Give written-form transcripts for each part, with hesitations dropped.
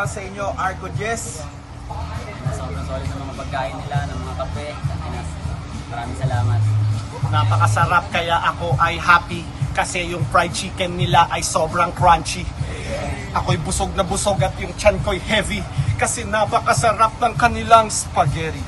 Shoutout sa inyo, Arco Jess. Sobrang solid ng mga pagkain nila, ng mga kape. Maraming salamat. Napakasarap kaya ako ay happy kasi yung fried chicken nila ay sobrang crunchy. Ako'y busog na busog at yung tiyan ko'y heavy kasi napakasarap ng kanilang spaghetti.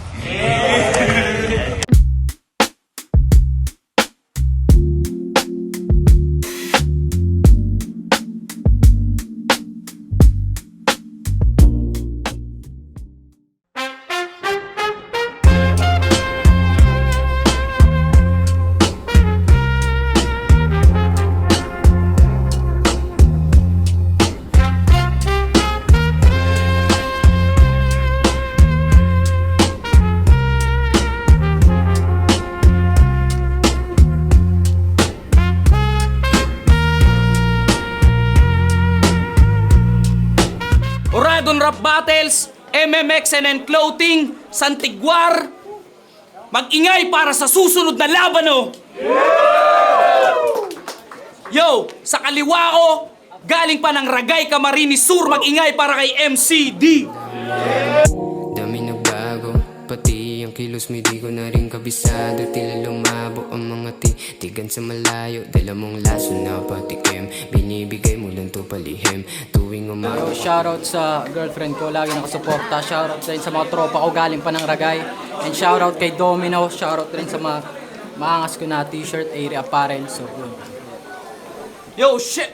Oradon Rap Battles, MMXNN Clothing, Santiguar. Mag-ingay para sa susunod na laban, oh! Yo, sa kaliwa ko, galing pa ng Ragay Camarines Sur, mag-ingay para kay MCD. Dami nagbago, pati ang kilos mo di ko na rin kabisado. Tila lumabo ang mga titigan sa malayo. Dala mong laso na patikim, binibigay mo lang to palihim. Tuwing umaga Shoutout sa girlfriend ko, lagi nakasuporta. Shoutout din sa mga tropa ko galing pa ng Ragay. And shoutout kay Domino. Shoutout rin sa mga maangas ko na t-shirt, Area Apparel. So, yun. Yo, shit!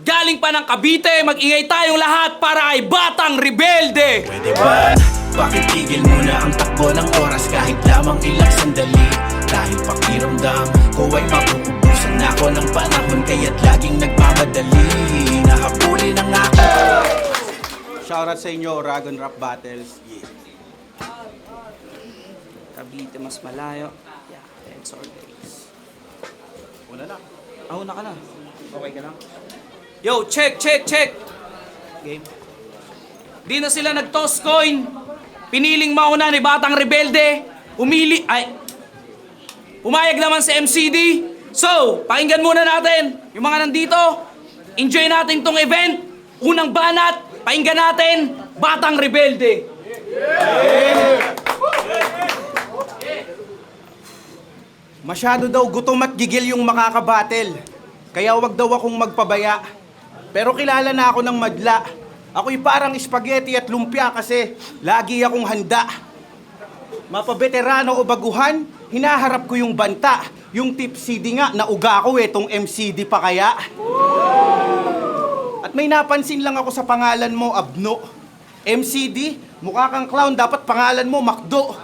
Galing pa ng Cavite, mag-ingay tayong lahat para kay Batang Rebelde! Pwede ba? Bakit tigil muna ang takbo ng oras kahit lamang ilang sandali? Dahil pakiramdam ko ay mapupubusan na ako ng panahon kaya't laging nagmamadali. Nahabulin ang ako. Shoutout sa inyo, Oragon Rap Battles. Yeah. Cavite mas malayo. Yeah, 10 or days. Una na. Una ka na. Okay ka lang? Yo, check! Game. Di na sila nag-toss coin. Piniling mauna ni Batang Rebelde. Pumayag naman si MCD. So, pakinggan muna natin yung mga nandito. Enjoy natin tong event. Unang banat, pakinggan natin, Batang Rebelde. Masyado daw gutom at gigil yung makakabattle. Kaya wag daw akong magpabaya. Pero kilala na ako ng madla. Ako'y parang spaghetti at lumpia kasi lagi akong handa. Mapabeterano o baguhan, hinaharap ko yung banta. Yung tip CD nga, nauga ko tong MCD pa kaya. At may napansin lang ako sa pangalan mo, Abno. MCD, mukha kang clown, dapat pangalan mo, Macdo.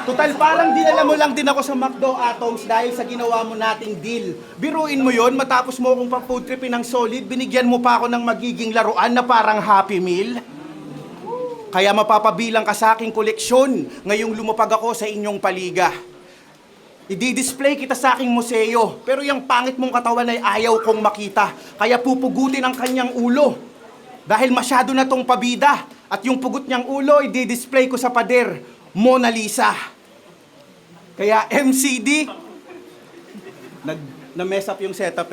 Total, parang dinala mo lang din ako sa McDo Atoms dahil sa ginawa mo nating deal. Biruin mo yon, matapos mo akong pa-food tripin ng solid, binigyan mo pa ako ng magiging laruan na parang Happy Meal. Kaya mapapabilang ka sa aking koleksyon ngayong lumapag ako sa inyong paliga. I-display kita sa aking museo, pero yung pangit mong katawan ay ayaw kong makita. Kaya pupugutin ang kanyang ulo. Dahil masyado na tong pabida, at yung pugot niyang ulo, i-display ko sa pader. Mona Lisa. Kaya MCD, na-mess up yung setup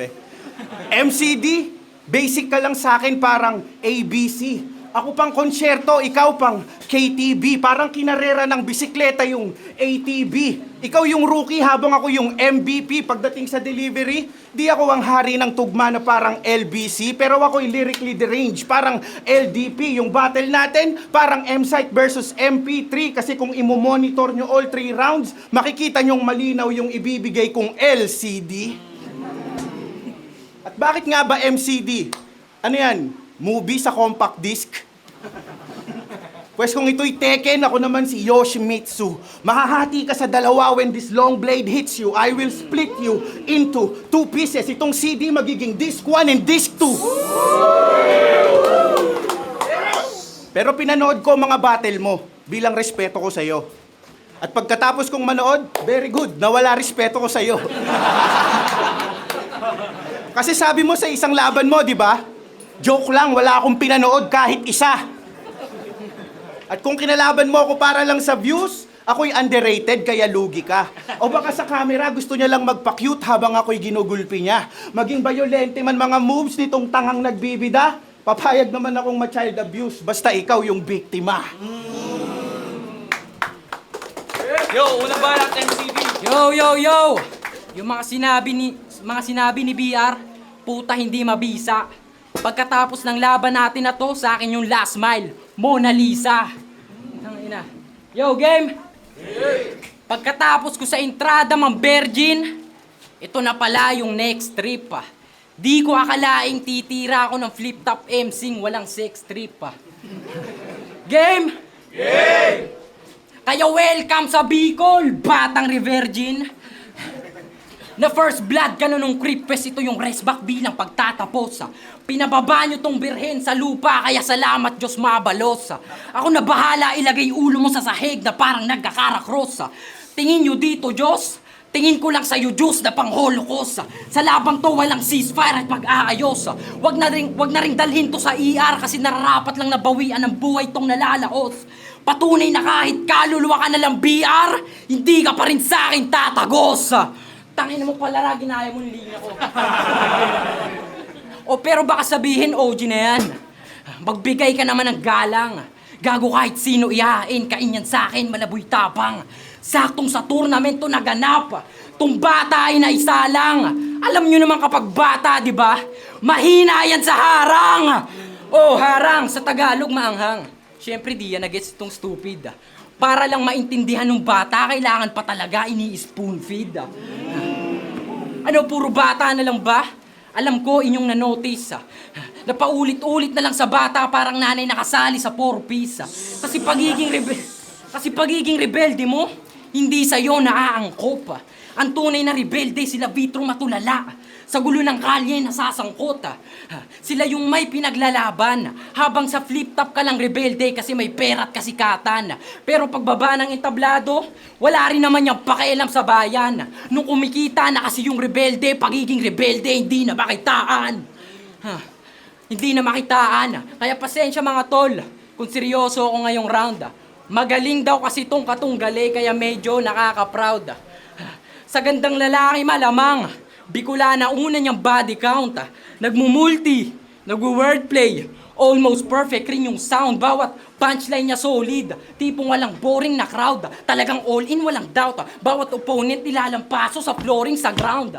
MCD, basic ka lang sa akin parang ABC. Ako pang konsyerto, ikaw pang KTV. Parang kinarera ng bisikleta yung ATV. Ikaw yung rookie habang ako yung MVP. Pagdating sa delivery, di ako ang hari ng tugma na parang LBC. Pero ako'y lyrically deranged, parang LDP. Yung battle natin, parang M-Site versus MP3. Kasi kung imo-monitor nyo all 3 rounds, makikita nyong malinaw yung ibibigay kong LCD. At bakit nga ba MCD? Ano yan? Movie sa compact disc? Pwes kung ito'y Tekken, ako naman si Yoshimitsu. Mahahati ka sa dalawa when this long blade hits you. I will split you into 2 pieces. Itong CD magiging disc 1 and disc 2. Pero pinanood ko mga battle mo bilang respeto ko sa'yo. At pagkatapos kong manood, very good, nawala respeto ko sa'yo. Kasi sabi mo sa isang laban mo, di ba? Joke lang, wala akong pinanood kahit isa. At kung kinalaban mo ako para lang sa views, ako'y underrated kaya lugi ka. O baka sa camera gusto niya lang magpa-cute habang ako'y ginugulpi niya. Maging violente man mga moves nitong tangang nagbibida, Papayag naman akong ma-child abuse, basta ikaw yung biktima. Yo, unang banat MCD. Yo! Yung mga sinabi ni BR, puta hindi mabisa. Pagkatapos ng laban natin na to, sa akin yung last mile, Mona Lisa. Tangina. Yo, game! Pagkatapos ko sa entrada, Ma'am Virgin, ito na pala yung next trip, ah. Di ko akalaing titira ako ng flip-top MCing walang sex trip, ah. Game! Kaya welcome sa Bicol, Batang Revirgin. Na first blood ka na nung creep fest, ito yung rest back bilang pagtatapos. Pinababa nyo tong birhen sa lupa, kaya salamat Diyos mabalos. Ako na bahala ilagay ulo mo sa sahig na parang nagkakarakros. Tingin nyo dito Diyos, tingin ko lang sa'yo Diyos na pang holocaust. Sa labang to walang ceasefire at pag-aayos. Wag na ring dalhin to sa ER kasi nararapat lang nabawian ng buhay tong nalalaos. Patunay na kahit kaluluwa ka na lang BR, hindi ka pa rin sa akin tatagos. Tangina mo pala, ginaya mo yung linya ko. O pero baka sabihin, OG na yan. Magbigay ka naman ng galang. Gago kahit sino iyain, kainyan sa akin, malaboy tapang. Saktong sa tournamento naganap, tong bata ay naisalang. Alam nyo naman kapag bata, di ba? Mahina yan sa harang. Oh, harang, sa Tagalog maanghang. Siyempre di yan nagets itong stupid. Para lang maintindihan ng bata, kailangan pa talaga ini-spoon feed. Ano, puro bata na lang ba? Alam ko, inyong na-notice. Napaulit-ulit na lang sa bata, parang nanay nakasali sa 4-piece. Kasi pagiging rebelde mo, hindi sa'yo naaangkop. Ang tunay na rebelde, sila Vitro matulala. Sa gulo ng kalye, nasasangkot. Sila yung may pinaglalaban. Habang sa flip-top ka lang rebelde kasi may pera at kasikatan. Pero pagbaba ng entablado, wala rin naman yung pakialam sa bayan. Nung kumikita na kasi yung rebelde, pagiging rebelde, hindi na makitaan. Hindi na makitaan. Kaya pasensya mga tol, kung seryoso ako ngayong round. Magaling daw kasi tong katunggali, kaya medyo nakaka-proud. Sa gandang lalaki malamang, Bicolana una niyang body count. Nagmumulti, nagwo-wordplay, almost perfect rin yung sound. Bawat punchline niya solid, tipong walang boring na crowd. Talagang all in, walang doubt. Bawat opponent nilalampaso sa flooring sa ground.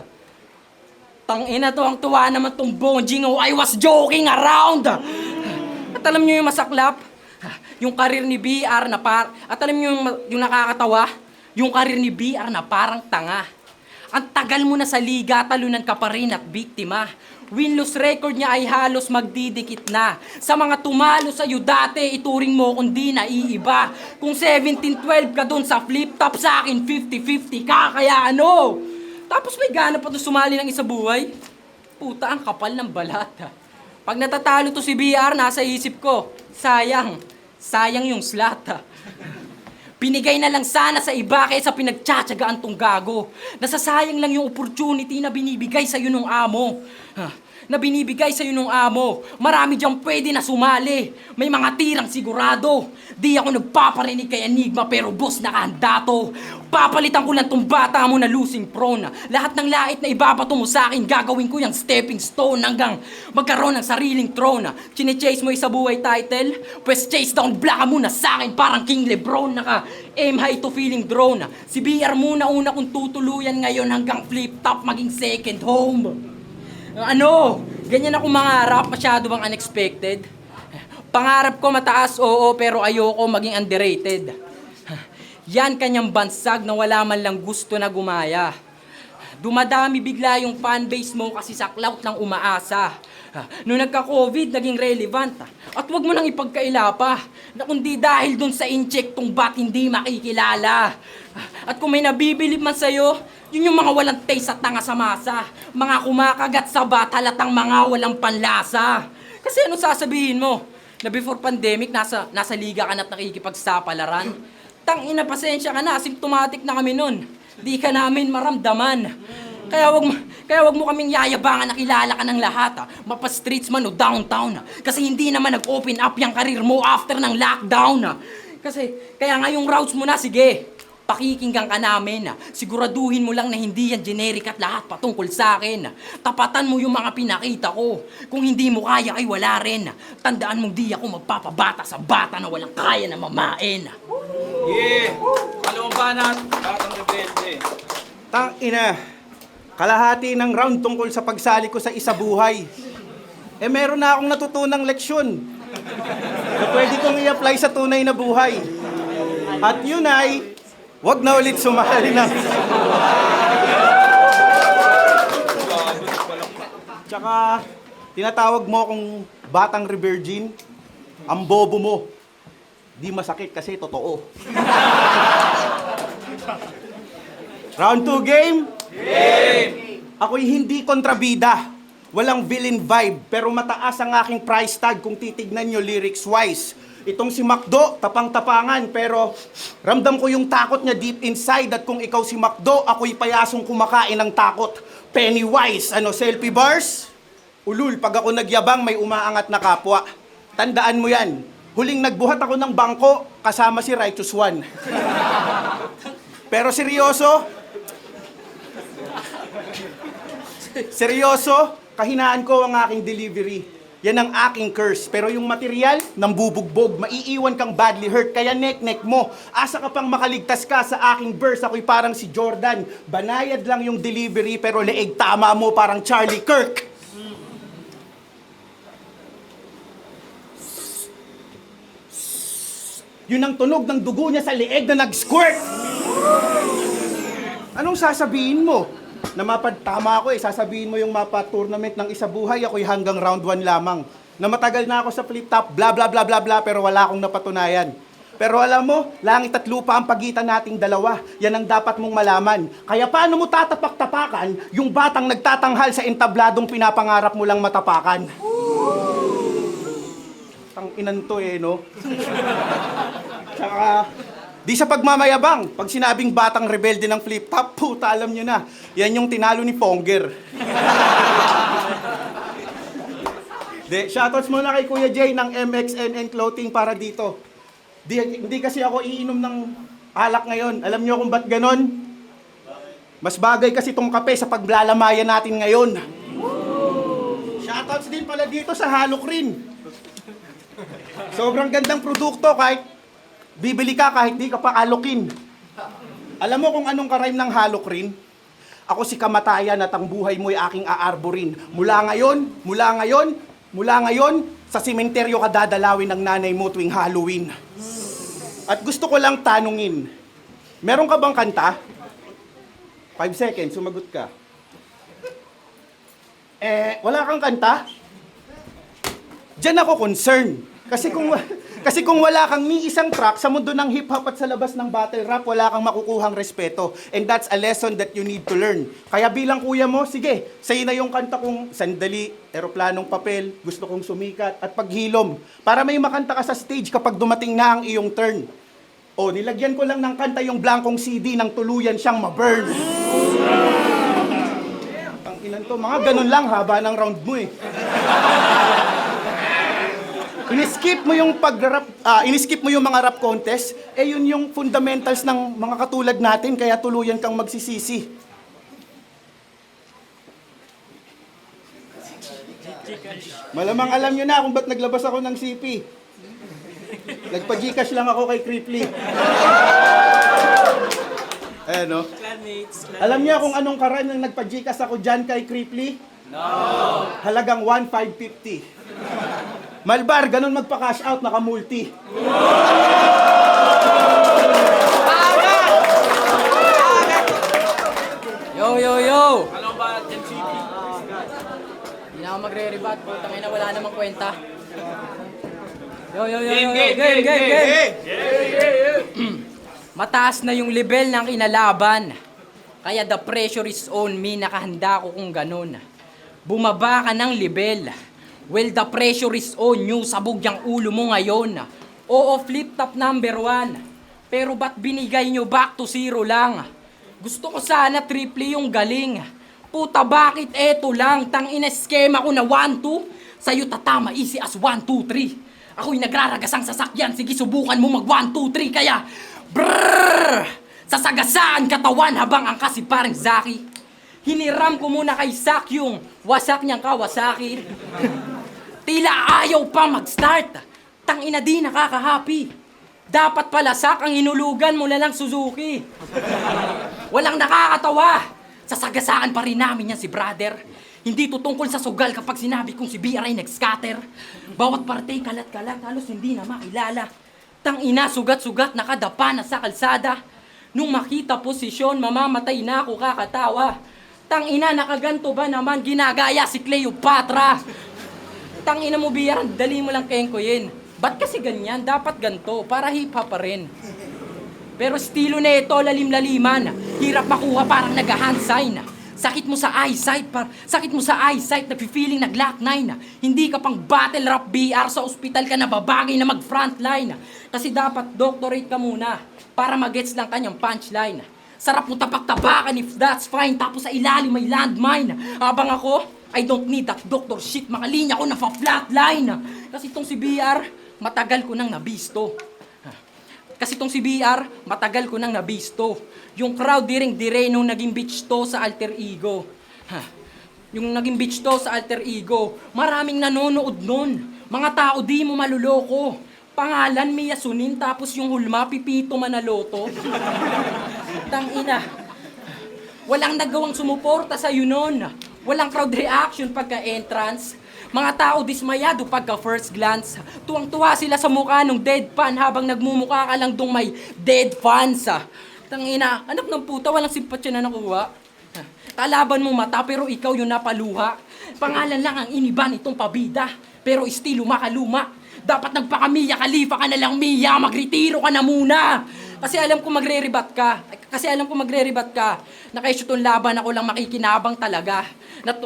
Tangina to, ang tuwa naman tong bonjing. Oh, I was joking around. At alam niyo yung masaklap? Yung karir ni BR na at alam niyo yung nakakatawa? Yung karir ni BR na parang tanga. Ang tagal mo na sa liga, talunan ka pa rin at biktima. Win-lose record niya ay halos magdidikit na. Sa mga tumalo sa'yo dati, ituring mo kung di naiiba. Kung 17-12 ka dun sa flip-top, sa akin 50-50 ka, kaya ano? Tapos may gana pa to sumali ng isa buhay. Puta, ang kapal ng balat. Pag natatalo to si BR, nasa isip ko, sayang yung slot. Binigay na lang sana sa iba kaysa pinagtsatsagaan tong gago. Nasasayang lang yung opportunity na binibigay sa'yo nung amo. Marami diyang pwede na sumali. May mga tirang sigurado. Di ako nagpaparinig kay Enigma pero boss nakahanda to. Papalitan ko lang tong bata mo na losing prone. Lahat ng lait na ibabato mo sa akin, gagawin ko yung stepping stone hanggang magkaroon ng sariling throne. Chine-chase mo isa buhay title? Pues chase down black muna sa akin parang King Lebron. Naka-aim high to feeling drone. Si BR muna una kung tutuluyan ngayon hanggang flip-top maging second home. Ano? Ganyan ako mangarap, masyado bang unexpected? Pangarap ko mataas, oo, pero ayoko maging underrated. Yan kanyang bansag na wala man lang gusto na gumaya. Dumadami bigla yung fanbase mo kasi sa clout lang umaasa. Nung nagka-COVID, naging relevant. At wag mo nang ipagkaila pa na kundi dahil dun sa incheck tong bat hindi makikilala. At kung may nabibilib man sa'yo, yun yung mga walang taste at tanga sa masa. Mga kumakagat sa bat, halatang mga walang panlasa. Kasi ano sasabihin mo? Na before pandemic, nasa liga ka na't nakikipagsapalaran? Tangina, pasensya ka na, asymptomatic na kami nun. Di ka namin maramdaman. Kaya wag mo kaming yayabangan na kilala ka ng lahat. Mapa-streets man o downtown. Kasi hindi naman nag-open up yung karir mo after ng lockdown. Kasi, kaya nga yung routes mo na, sige. Pakikinggan ka namin. Siguraduhin mo lang na hindi yan generic at lahat patungkol sa akin. Tapatan mo yung mga pinakita ko. Kung hindi mo kaya ay wala rin. Tandaan mong di ako magpapabata sa bata na walang kaya na mamain. Yeah! Ano ang banat? Batang rebelde. Tang ina, kalahati ng round tungkol sa pagsali ko sa isa buhay. Meron na akong natutunang leksyon na pwede kong i-apply sa tunay na buhay. At yun ay, wag na ulit sumali ng... Tsaka, tinatawag mo akong batang re-virgin, ang bobo mo. Di masakit kasi totoo. Round 2 game? Game! Ako'y hindi kontrabida. Walang villain vibe, pero mataas ang aking price tag kung titignan nyo lyrics-wise. Itong si Macdo, tapang-tapangan, pero ramdam ko yung takot niya deep inside. At kung ikaw si Macdo, ako'y payasong kumakain ng takot. Pennywise, selfie bars? Ulul, pag ako nagyabang, may umaangat na kapwa. Tandaan mo yan. Huling nagbuhat ako ng bangko, kasama si Righteous One. Pero seryoso, kahinaan ko ang aking delivery. Yan ang aking curse. Pero yung material, nambubugbog. Maiiwan kang badly hurt, kaya nek-nek mo. Asa ka pang makaligtas ka sa aking verse. Ako'y parang si Jordan. Banayad lang yung delivery, pero leeg tama mo parang Charlie Kirk. Yun ang tunog ng dugo niya sa leeg na nag-squirt. Anong sasabihin mo? Na tama ako sasabihin mo yung mapa tournament ng isa buhay, ako'y hanggang round 1 lamang. Na matagal na ako sa flip top, bla bla bla bla bla, pero wala akong napatunayan. Pero alam mo, langit at lupa ang pagitan nating dalawa. Yan ang dapat mong malaman. Kaya paano mo tatapak-tapakan yung batang nagtatanghal sa entabladong pinapangarap mo lang matapakan? Tang-inan to no? Tsaka, di sa pagmamayabang, pag sinabing batang rebelde ng flip top, puta, alam nyo na, yan yung tinalo ni Fonger. Shoutouts muna kay Kuya Jay ng MXNN Clothing para dito. Hindi kasi ako iinom ng alak ngayon. Alam nyo kung ba't ganon? Mas bagay kasi tong kape sa paglalamayan natin ngayon. Shoutouts din pala dito sa Halocrin. Sobrang gandang produkto kahit bibili ka kahit di ka pa alokin. Alam mo kung anong karime ng Halocrin? Ako si kamatayan at ang buhay mo'y aking aarborin. Mula ngayon, sa simenteryo ka dadalawin ng nanay mo tuwing Halloween. At gusto ko lang tanungin, meron ka bang kanta? 5 seconds, sumagot ka. Wala kang kanta? Diyan ako concern. Kasi kung wala kang ni isang track sa mundo ng hip-hop at sa labas ng battle rap, wala kang makukuhang respeto. And that's a lesson that you need to learn. Kaya bilang kuya mo, sige, sa'yo na yung kanta kong Sandali, Eroplanong Papel, Gusto Kong Sumikat, at Paghilom. Para may makanta ka sa stage kapag dumating na ang iyong turn. O, nilagyan ko lang ng kanta yung blankong CD nang tuluyan siyang ma-burn. Ang ilan to, mga ganun lang, haba ng round mo Iniskip mo yung iniskip mo yung mga rap contest, yun yung fundamentals ng mga katulad natin, kaya tuluyan kang magsisisi. Malamang alam nyo na kung ba't naglabas ako ng CP. Nagpa-Gcash lang ako kay Creeply. No? Alam niya kung anong karan ng nagpa-Gcash ako dyan kay Creeply? No! Halagang 1,550. Malbar, ganun magpa-cash out, naka-multi. Yo! Ano ba, MCD? Hindi na ako magre-rebat, putang ina, wala namang kwenta. Yo! Game! Mataas na yung level ng inalaban. Kaya the pressure is on me, nakahanda ko kung ganun. Bumaba ka ng level. Well, the pressure is on you, sabog yung ulo mo ngayon. Oo, flip top number 1. Pero ba't binigay nyo back to 0 lang? Gusto ko sana triple yung galing. Puta, bakit eto lang? Tang ina-schema ko na 1-2. Sa'yo tatama easy as 1-2-3. Ako'y nagraragasang sasakyan. Sige, subukan mo mag 1-2-3. Kaya, brrrr! Sasagasaan katawan habang angkas si parang Zaki. Hiniram ko muna kay Sak yung wasak niyang Kawasaki. Tila ayaw pa mag-start. Tangina di nakaka-happy. Dapat pala Sak ang hinulugan mo na lang Suzuki. Walang nakakatawa. Sasagasaan pa rin namin yan si brother. Hindi to tungkol sa sugal kapag sinabi kong si BR ay nag-scatter. Bawat parte kalat-kalat, halos hindi na makilala. Tangina, sugat-sugat, nakadapa na sa kalsada. Nung makita posisyon, mamamatay na ako kakatawa. Tangina, nakaganto ba naman, ginagaya si Cleopatra. Tangina mo, BR, dali mo lang kengkoyin. Ba't kasi ganyan? Dapat ganto, para hip-hop pa rin. Pero estilo na ito, lalim-laliman. Hirap makuha, parang nag-hand sign. Sakit mo sa eyesight, nag-feeling nag-lock 9. Hindi ka pang battle rap BR, sa ospital ka na babagay na mag-frontline. Kasi dapat doctorate ka muna para mag-gets lang kanyang punchline. Sarap mo tapak-tabakan if that's fine, tapos sa ilalim may landmine. Habang ako, I don't need that doctor shit, makalinya ko na fa-flatline. Kasi itong si BR, matagal ko nang nabisto. Yung crowd direng-dire nung naging bitch to sa alter ego. Maraming nanonood nun. Mga tao di mo maluloko. Pangalan Mia Sunin tapos yung hulma Pipito Manaloto. Tangina. Walang nagawang sumuporta sa'yo nun. Walang crowd reaction pagka-entrance. Mga tao dismayado pagka first glance. Tuwang-tuwa sila sa mukha ng deadpan habang nagmumukha ka lang dong may dead fans. Tangina, anak ng puta, walang simpatsya na nakuha. Kalaban mo mata pero ikaw yung napaluha. Pangalan lang ang iniban itong pabida, pero estilo makaluma. Dapat nagpakamiya Khalifa ka na lang, Mia, magretiro ka na muna. Kasi alam ko magre-rebat ka. Nakaisutong laban ako lang makikinabang talaga.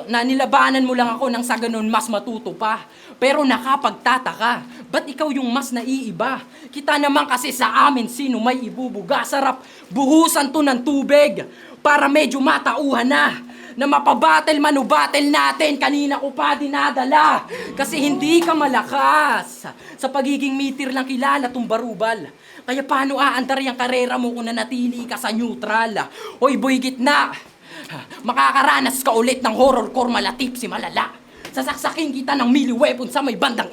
Na nilabanan mo lang ako nang sa ganun mas matuto pa. Pero nakapagtataka, ba't ikaw yung mas naiiba? Kita naman kasi sa amin sino may ibubuga. Sarap buhusan to ng tubig para medyo matauhan na mapabattle manubattle natin. Kanina ko pa dinadala kasi hindi ka malakas. Sa pagiging meter lang kilala tong barubal. Kaya paano aandar yung karera mo kung nanatili ka sa neutral? Hoy boy gitna, makakaranas ka ulit ng horrorcore malatip si malala. Sasaksakin kita ng melee weapon sa may bandang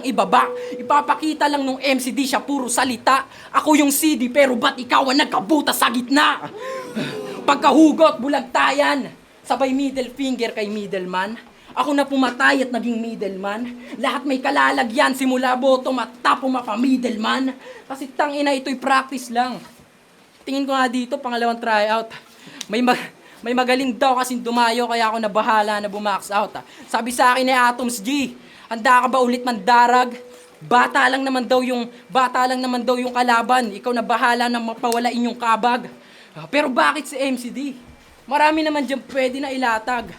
ibaba. Ipapakita lang nung MCD siya puro salita. Ako yung CD pero ba't ikaw ang nagkabuta sa gitna? Pagkahugot, bulagtayan. Sabay middle finger kay middleman. Ako na pumatay at naging middleman. Lahat may kalalagyan simula bottom at top mapa-middleman. Kasi tangina ito'y practice lang. Tingin ko nga dito, pangalawang tryout. May magaling daw kasing dumayo kaya ako nabahala na bumax out. Sabi sa akin ni Atoms G, handa ka ba ulit mandarag? Bata lang naman daw yung kalaban. Ikaw na bahala na mapawalain yung kabag. Pero bakit si MCD? Marami naman dyan pwede na ilatag.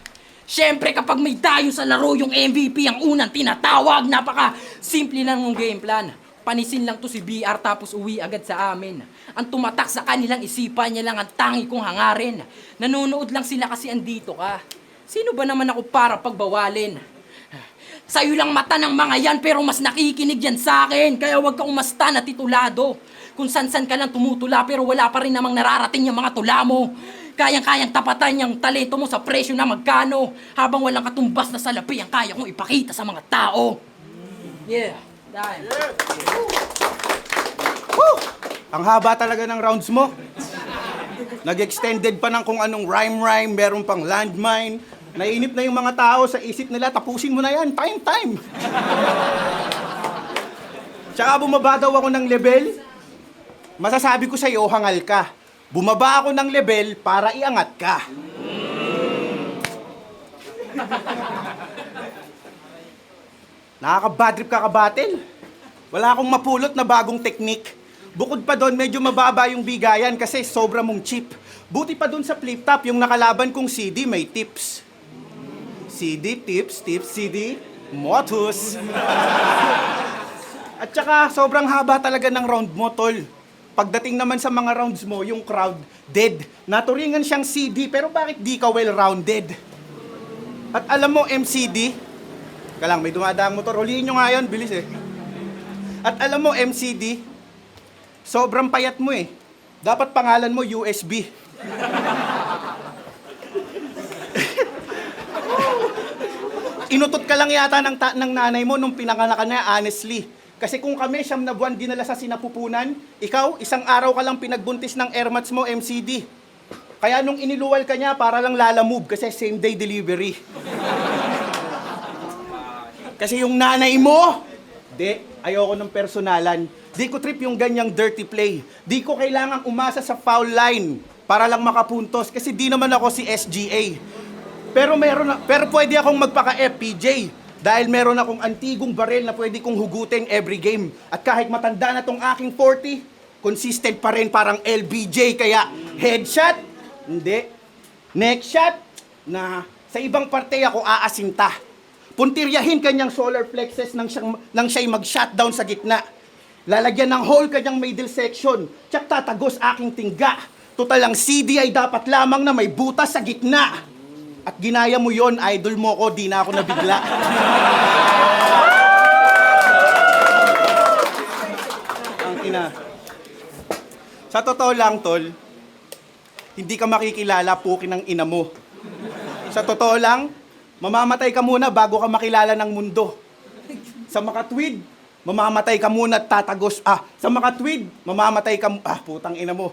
Siyempre kapag may dayo sa laro yung MVP ang unang tinatawag. Napaka-simple lang ng game plan. Panisin lang to si BR tapos uwi agad sa amin. Ang tumatak sa kanilang isipan niya lang ang tangi kong hangarin. Nanonood lang sila kasi andito ka. Sino ba naman ako para pagbawalin? Sa'yo lang mata ng mga yan pero mas nakikinig yan sa akin. Kaya huwag kang umasta na titulado. Kung san-san ka lang tumutula pero wala pa rin namang nararating yung mga tula mo. Kayang-kayang tapatan yung talento mo sa presyo na magkano. Habang walang katumbas na salapi ang kaya kong ipakita sa mga tao. Yeah. Dahil. Ang haba talaga ng rounds mo. Nag-extended pa ng kung anong rhyme, meron pang landmine. Nainip na yung mga tao sa isip nila, tapusin mo na yan, time. Tsaka bumaba daw ako ng level. Masasabi ko sa'yo, hangal ka. Bumaba ako ng level para iangat ka. Nakaka-bad trip ka kabatil. Wala akong mapulot na bagong teknik. Bukod pa doon, medyo mababa yung bigayan kasi sobra mong cheap. Buti pa doon sa flip top, yung nakalaban kong CD may tips. CD, tips, CD, motus. At saka, sobrang haba talaga ng round mo, tol. Pagdating naman sa mga rounds mo, yung crowd, dead. Naturingan siyang CD, pero bakit di ka well-rounded? At alam mo, MCD, may dumadaang motor. Huliin nyo nga yan, bilis eh. At alam mo, MCD, Sobrang payat mo eh. Dapat pangalan mo USB. Inutot ka lang yata ng nanay mo nung pinanganak ka na, honestly. Kasi kung kami, 9 na buwan dinala sa sinapupunan, ikaw, 1 araw ka lang pinagbuntis ng airmats mo, MCD. Kaya nung iniluwal ka niya, para lang lalamove kasi same day delivery. Kasi yung nanay mo, ayoko ng personalan. Di ko trip yung ganyang dirty play. Di ko kailangang umasa sa foul line para lang makapuntos kasi di naman ako si SGA. Pero pwede akong magpaka-FPJ dahil meron akong antigong baril na pwede kong hugutin every game. At kahit matanda na tong aking 40, consistent pa rin parang LBJ. Kaya headshot, hindi. Next shot, na sa ibang parte ako aasinta. Puntiryahin kanyang solar plexus nang siya'y mag-shutdown sa gitna. Lalagyan ng hole kanyang middle section. Tsak tatagos aking tingga. Total ang CD ay dapat lamang na may butas sa gitna. At ginaya mo yon, idol mo ko, di na ako nabigla. Ang ina. Sa totoo lang, tol, hindi ka makikilala, pukin ng ina mo. Sa totoo lang, mamamatay ka muna bago ka makilala ng mundo. Sa makatwid, mamamatay ka muna at tatagos. Sa makatwid, mamamatay ka... putang ina mo.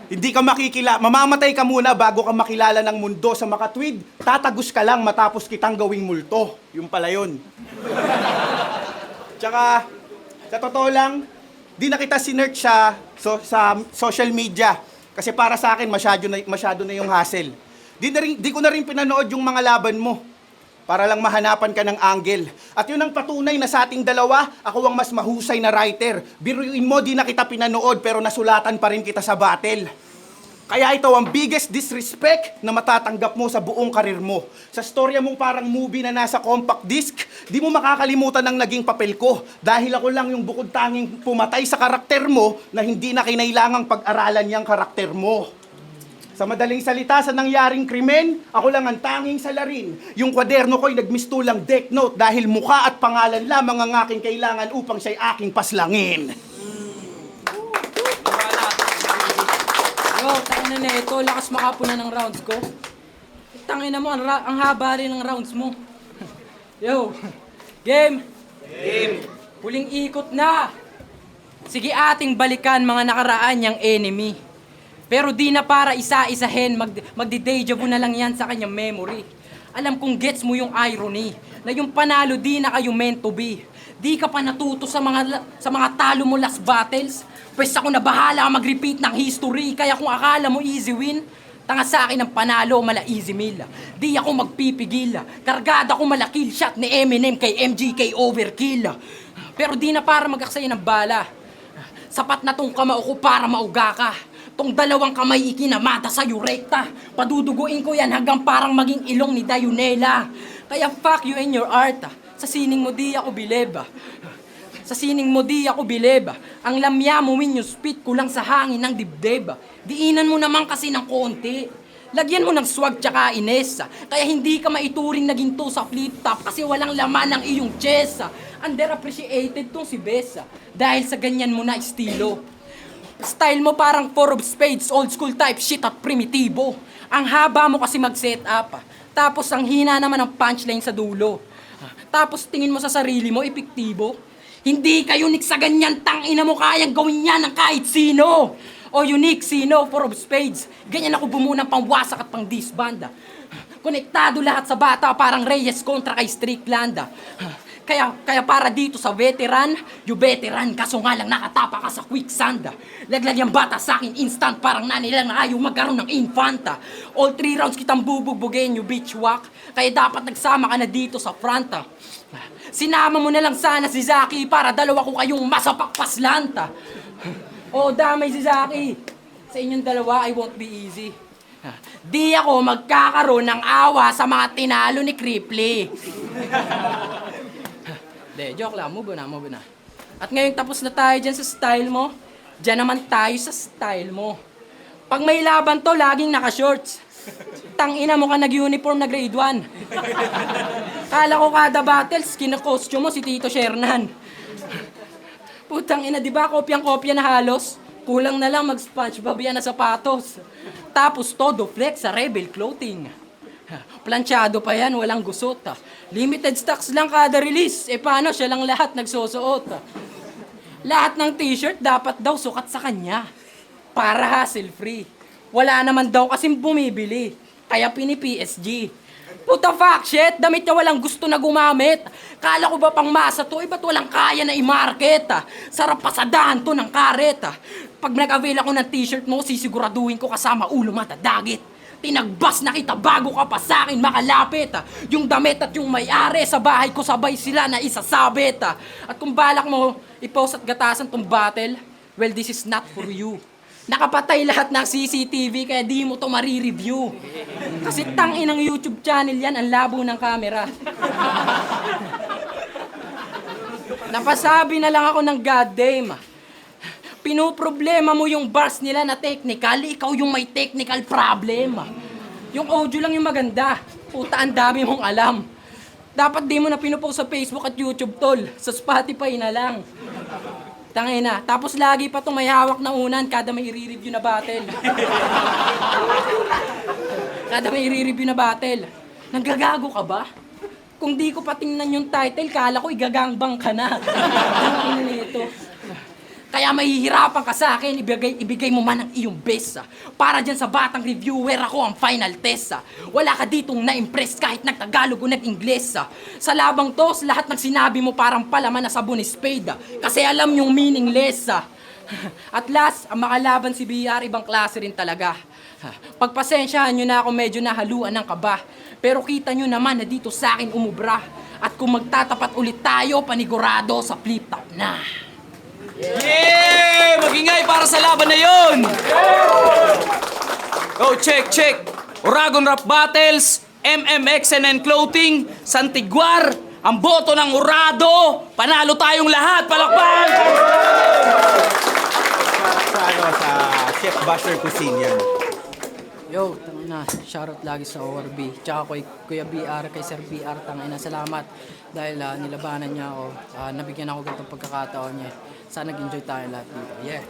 Hindi ka mamamatay ka muna bago ka makilala ng mundo. Sa makatwid, tatagos ka lang matapos kitang gawing multo. Yung pala yun. Tsaka, sa totoo lang, di na kita sinearch sa social media. Kasi para sa akin, masyado na yung hassle. Di ko na rin pinanood yung mga laban mo. Para lang mahanapan ka ng angle. At yun ang patunay na sa ating dalawa, ako ang mas mahusay na writer. Biruin mo, di na kita pinanood, pero nasulatan pa rin kita sa battle. Kaya ito ang biggest disrespect na matatanggap mo sa buong karir mo. Sa storya mong parang movie na nasa compact disc, di mo makakalimutan ang naging papel ko. Dahil ako lang yung bukod tanging pumatay sa karakter mo na hindi na kinailangang pag-aralan yung karakter mo. Sa madaling salita, sa nangyaring krimen, ako lang ang tanging salarin. Yung kwaderno ko'y nagmistulang deck note dahil mukha at pangalan lamang ang aking kailangan upang siya'y aking paslangin. Yo, tangina na ito. Lakas makapuna ng rounds ko. Tangina mo, ang haba rin ng rounds mo. Yo, game! Game! Huling ikot na! Sige ating balikan mga nakaraan niyang enemy. Pero di na para isa-isahin, magdi-deja vu na lang yan sa kanyang memory. Alam kong gets mo yung irony, na yung panalo di na kayo meant to be. Di ka pa natuto sa mga talo mo last battles. Pwes ako na bahala mag-repeat ng history, kaya kung akala mo easy win, tanga sa akin ang panalo, mala easy meal. Di ako magpipigil, kargada ko mala kill shot ni Eminem kay MGK overkill. Pero di na para mag-aksaya ng bala. Sapat na tong kamao ko para mauga ka. Tong 2 kamay ikinamata sa rekta. Paduduguin ko yan hanggang parang maging ilong ni Dayunela. Kaya fuck you and your art. Sa sining mo di ako bilib. Sa sining mo di ako bilib. Ang lamya mo win yung spit ko lang sa hangin ng dibdib. Diinan mo naman kasi ng konti. Lagyan mo ng swag tsaka ines. Kaya hindi ka maituring na ginto sa flip top kasi walang laman ng iyong chest. Underappreciated tong si Bessa dahil sa ganyan mo na estilo. Style mo parang 4 of spades, old school type shit at primitibo. Ang haba mo kasi mag-set up. Tapos ang hina naman ng punchline sa dulo. Tapos tingin mo sa sarili mo, epektibo. Hindi ka unique sa ganyan, tangina mo kayang gawin yan ng kahit sino. O unique, sino, 4 of spades. Ganyan ako bumuo ng pangwasak at pang disband. Konektado lahat sa bata, parang Reyes kontra kay Strickland. Kaya para dito sa veteran, you veteran, kaso nga lang nakatapa ka sa quicksand. Laglag yung bata sa akin instant, parang nanilang na ayaw magkaroon ng infanta. All 3 rounds kitang bubugbugin, you bitch whack. Kaya dapat nagsama ka na dito sa front. Sinama mo na lang sana si Zaki para 2 ko kayong masapakpaslanta. Oh, damay si Zaki. Sa inyong 2, I won't be easy. Di ako magkakaroon ng awa sa mga tinalo ni Cripply. De, joke lang. Move na. At ngayong tapos na tayo dyan sa style mo, dyan naman tayo sa style mo. Pag may laban to, laging naka-shorts. Tangina mo ka nag-uniform na grade 1. Kala ko kada battles, kina-costume mo si Tito Shernan. Putang ina, di ba kopyang-kopya na halos? Kulang na lang mag-SpongeBob yan na sapatos. Tapos todo flex sa Rebel Clothing. Planchado pa yan, walang gusot. Limited stocks lang kada release. E paano siya lang lahat nagsusuot? Lahat ng t-shirt dapat daw sukat sa kanya. Para hassle-free. Wala naman daw kasing bumibili. Kaya pini-PSG. Puta fuck shit, damit niya walang gusto na gumamit. Kala ko ba pang masa to, ba't walang kaya na i-market? Sarap pasadahan to ng karet. Pag nag-avail ako ng t-shirt mo, sisiguraduhin ko kasama ulo matadagit. Tinagbas na kita bago ka pa sa akin makalapit. Yung damit at yung may-ari sa bahay ko sabay sila na isasabit. At kung balak mo i-post at gatasan tong battle, well, this is not for you. Nakapatay lahat ng CCTV kaya di mo to marireview. Kasi tangin ng YouTube channel yan, ang labo ng camera. Napasabi na lang ako ng goddamn. Pinoproblema mo yung bars nila na technical, ikaw yung may technical problem. Yung audio lang yung maganda. Puta, ang dami mong alam. Dapat di mo na pinupost sa Facebook at YouTube, tol. Sa Spotify na lang. Tangina. Tapos lagi pa itong may hawak na unan kada may i-review na battle. Kada may i-review na battle. Nanggagago ka ba? Kung di ko pa tingnan yung title, kala ko igagangbang ka na. Tangina nito. Kaya mahihirapan ka sa akin, ibigay mo man ang iyong best. Para dyan sa batang reviewer, ako ang final test. Wala ka ditong na-impress kahit nagtagalog o nag-Ingles. Sa labang to, lahat ng sinabi mo parang palaman na sabon spade. Kasi alam yung meaningless. At last, ang makalaban si BR, ibang klase rin talaga. Pagpasensyahan nyo na ako medyo nahaluan ng kaba. Pero kita nyo naman na dito sa akin umubra. At kung magtatapat ulit tayo, panigurado sa flip-top na. Yeah! Magingay para sa laban na yon! Oh, check! Uragon Rap Battles, MMXNN Clothing, Santiguar, ang boto ng Urado, panalo tayong lahat, palakpan! Sa Chef Buster Cuisine yan. Yo, tangina, shoutout lagi sa ORB. Tsaka kay Kuya BR, kay Sir BR, tangina, salamat. Dahil nilabanan niya ako, nabigyan ako ganitong pagkakataon niya. Sana nag-enjoy tayo lahat dito. Yeah.